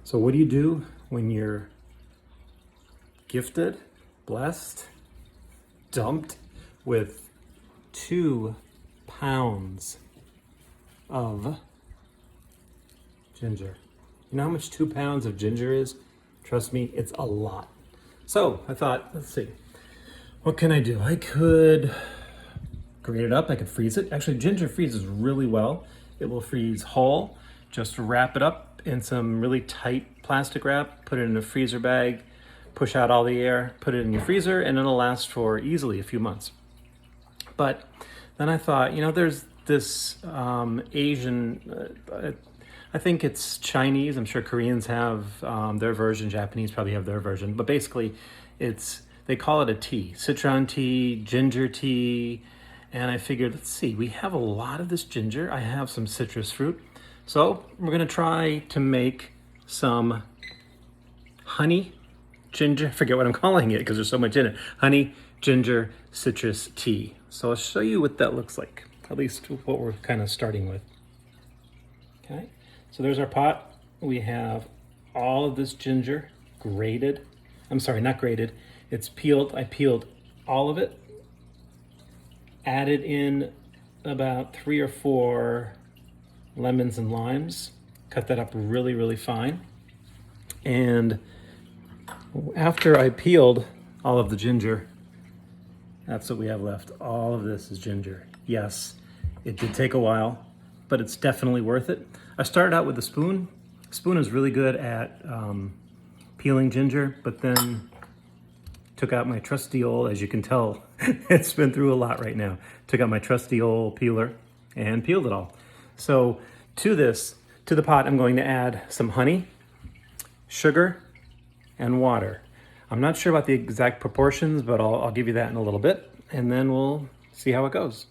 So what do you do when you're gifted, blessed, dumped with 2 pounds of ginger? You know how much 2 pounds of ginger is? Trust me, it's a lot. So I thought, let's see, what can I do? I could grate it up, I could freeze it. Actually, ginger freezes really well. It will freeze whole. Just wrap it up in some really tight plastic wrap, put it in a freezer bag, push out all the air, put it in your freezer, and it'll last for easily a few months. But then I thought, you know, there's this Asian, I think it's Chinese, I'm sure Koreans have their version, Japanese probably have their version, but basically they call it a tea, citron tea, ginger tea, and I figured, let's see, we have a lot of this ginger, I have some citrus fruit, so we're gonna try to make some honey ginger, forget what I'm calling it because there's so much in it, honey ginger citrus tea. So I'll show you what that looks like, at least what we're kind of starting with. Okay, so there's our pot. We have all of this ginger grated. I'm sorry, not grated. It's peeled. I peeled all of it. Added in about 3 or 4 lemons and limes. Cut that up really, really fine. And after I peeled all of the ginger, that's what we have left. All of this is ginger. Yes, it did take a while, but it's definitely worth it. I started out with a spoon. Spoon is really good at peeling ginger, but then took out my trusty old, as you can tell, it's been through a lot right now. Took out my trusty old peeler and peeled it all. So to the pot, I'm going to add some honey, sugar, and water. I'm not sure about the exact proportions, but I'll give you that in a little bit, and then we'll see how it goes.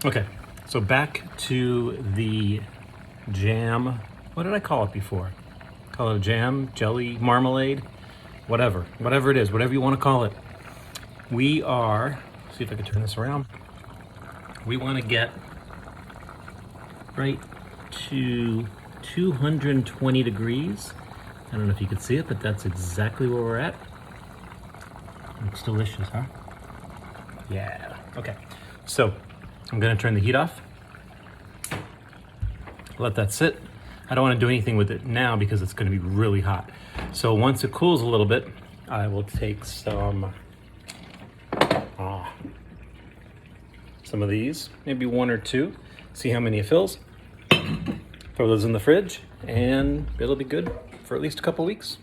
Okay, so back to the jam. What did I call it before? Call it a jam, jelly, marmalade, whatever it is, whatever you want to call it. We are, see if I can turn this around. We want to get right to 220 degrees. I don't know if you can see it, but that's exactly where we're at. Looks delicious, huh? Yeah, okay. So I'm gonna turn the heat off. Let that sit. I don't want to do anything with it now because it's going to be really hot. So once it cools a little bit, I will take some of these, maybe 1 or 2, see how many it fills. Throw those in the fridge and it'll be good for at least a couple weeks.